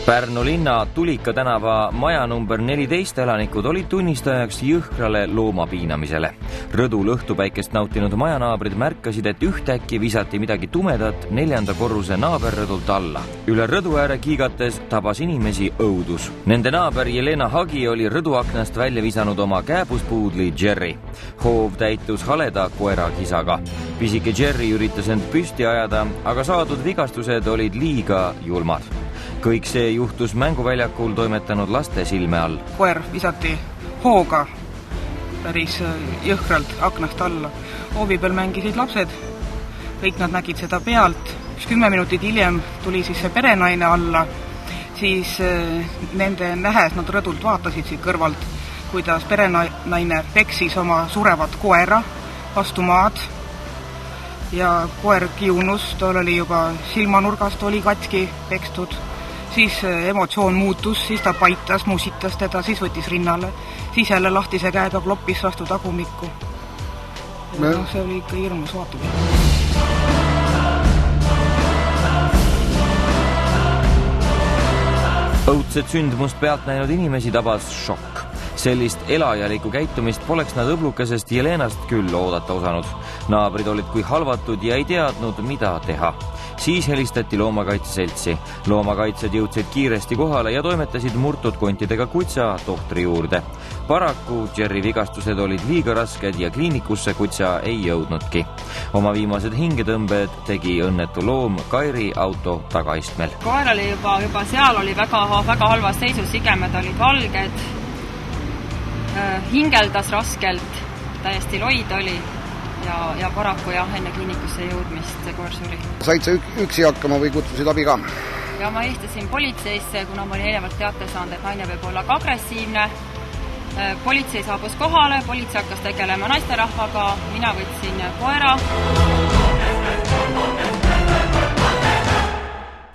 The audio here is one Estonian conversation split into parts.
Pärnu linna Tulika tänava maja number 14 elanikud olid tunnistajaks jõhkrale loomapiinamisele. Rõdul õhtupäikest nautinud majanaabrid märkasid, et ühtäkki visati midagi tumedat 4. korruse naaberrõdult alla. Üle rõdu ääre kiigates tabas inimesi õudus. Nende naaber Jelena Hagi oli rõduaknast välja visanud oma kääbuspuudli Jerry. Hoov täitus haleda koerakisaga. Pisike Jerry üritas end püsti ajada, aga saadud vigastused olid liiga julmad. Kõik see juhtus mänguväljakul toimetanud laste silme all. Koer visati hooga päris jõhkralt aknast alla. Hoovi peal mängisid lapsed, kõik nad nägid seda pealt. 10 minutit hiljem tuli siis see perenaine alla, siis nende nähes nad rõdult vaatasid siit kõrvalt, kuidas perenaine peksis oma surevat koera vastu maad ja koer kiunus, tal oli juba silmanurgast oli katki pekstud. Siis emotsioon muutus, siis ta paitas, musitas teda, siis võttis rinnale, siis jälle lahtise käega kloppis vastu tagumikku. See oli ikka hirmus vaatamine. Õudset sündmust pealt näinud inimesi tabas šokk. Sellist elajalikku käitumist poleks nad õblukesest Jelenast küll oodata osanud. Naabrid olid kui halvatud ja ei teadnud, mida teha. Siis helistati loomakaitseseltsi. Loomakaitsed jõudsid kiiresti kohale ja toimetasid murtud kontidega kutsa tohtri juurde. Paraku Jerry vigastused olid liiga rasked ja kliinikusse kutsa ei jõudnudki. Oma viimased hingetõmbed tegi õnnetu loom Kairi auto tagaistmel. Koer oli juba seal oli väga halvas seisus, sigemed olid valged, hingeldas raskelt, täiesti loid oli. Ja paraku enne kliinikusse jõudmist see koer suri. Said sa üksi hakkama või kutsusid abi ka? Ja ma helistasin politseisse, kuna ma olin eelnevalt teate saanud, et naine võib olla ka agressiivne. Politsei saabus kohale, politsei hakkas tegelema naisterahvaga, mina võtsin koera.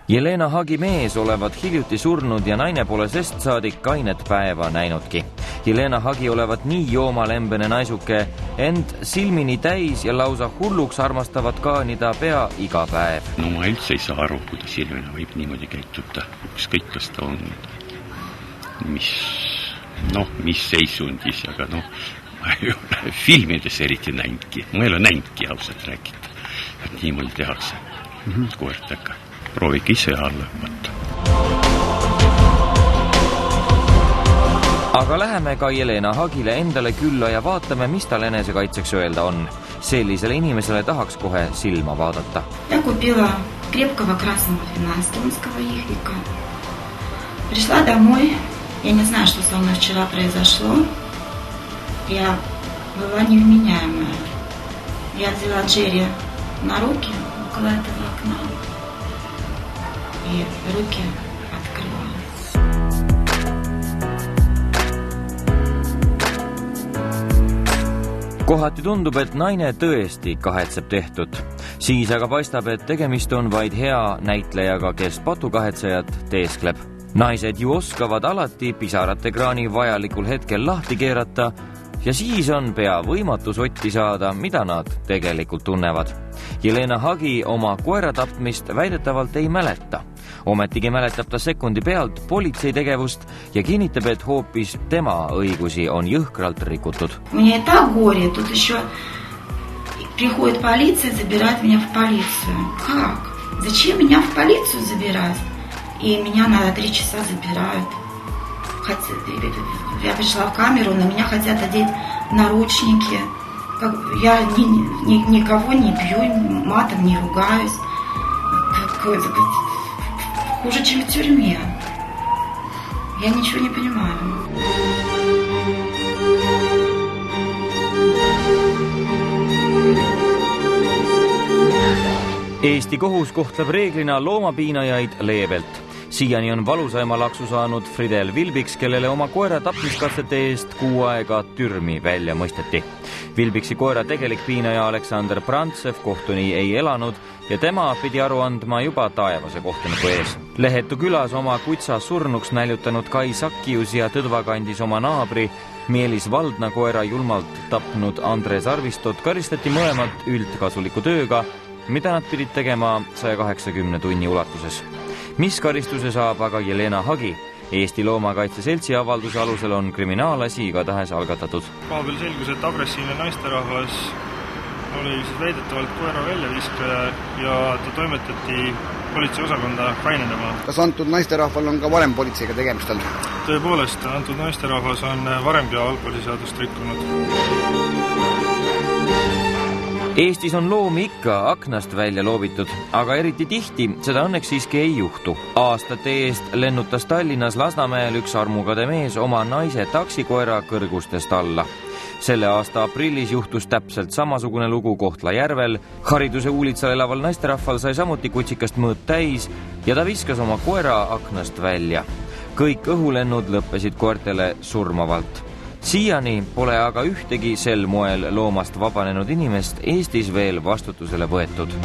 Jelena Hagi mees olevat hiljuti surnud ja naine pole sest saadik kainet päeva näinudki. Jelena Hagi olevat nii joomalembene naisuke, ent silmini täis ja lausa hulluks armastavat kaanida pea iga päev. No ma üldse ei saa aru, kuidas Jelena võib niimoodi käituda. Ükskõik, kas ta on mis seisundis, aga ma ei ole filmides eriti näinudki. Ma ei ole näinudki ausalt rääkida, et niimoodi tehakse koertega. Proovige ise alla võtta. Aga läheme ka Jelena Hagile endale külla ja vaatame, mis tal enesekaitseks öelda on. Sellisele inimesele tahaks kohe silma vaadata. Я купила крепкого красного вина эстонского ихвика. Пришла домой. Я не знаю, что со мной вчера произошло. Я была невменяемая. Я взяла Джерри на руки около этого окна. И руки открыла. Kohati tundub, et naine tõesti kahetseb tehtud. Siis aga paistab, et tegemist on vaid hea näitlejaga, kes patukahetsejat teeskleb. Naised ju oskavad alati pisarate kraani vajalikul hetkel lahti keerata ja siis on pea võimatu sotti saada, mida nad tegelikult tunnevad. Jelena Hagi oma koera tapmist väidetavalt ei mäleta. Ometigi mäletab ta sekundi pealt politsei tegevust ja kinnitab, et hoopis tema õigusi on jõhkralt rikutud. Мне и так горе, тут еще приходит полиция, забирает меня в полицию. Как? Зачем меня в полицию забирать? И меня на 3 часа забирают. Я пришла в камеру, на меня хотят одеть наручники. Я никого не бью, матом не ругаюсь. Хуже, чем в тюрьме. Я ничего не понимаю. Eesti kohus kohtleb reeglina loomapiinajaid leebelt. Siiani on valusaima laksu saanud Fridel Vilbiks, kellele oma koera tapmiskatsete eest 6 aega türmi välja mõisteti. Vilbiksi koera tegelik piinaja Aleksander Prantsev kohtuni ei elanud ja tema pidi aru andma juba taevase kohtuniku ees. Lehetu külas oma kutsa surnuks näljutanud Kai Sakkius ja Tõdvakandis oma naabri Meelis Valdna koera julmalt tapnud Andres Arvistot karistati mõlemat üldkasuliku tööga, mida nad pidid tegema 180 tunni ulatuses. Mis karistuse saab aga Jelena Hagi? Eesti Loomakaitse Seltsi avalduse alusel on kriminaalasi igatahes algatatud. Kohapeal selgus, et agressiivne naisterahvas oli siis väidetavalt koera väljaviskaja ja ta toimetati politseiosakonda kainendama. Kas antud naisterahval on ka varem politseiga tegemist olnud? Tõepoolest, antud naisterahvas on varemgi alkoholiseadust rikkunud. Eestis on loomi ikka aknast välja loobitud, aga eriti tihti seda õnneks siiski ei juhtu. Aastate eest lennutas Tallinnas Lasnamäel üks armukade mees oma naise taksikoera kõrgustest alla. Selle aasta aprillis juhtus täpselt samasugune lugu Kohtla-Järvel. Hariduse uulitsal elaval naisterahval sai samuti kutsikast mõõt täis ja ta viskas oma koera aknast välja. Kõik õhulennud lõppesid koertele surmavalt. Siiani pole aga ühtegi sel moel loomast vabanenud inimest Eestis veel vastutusele võetud.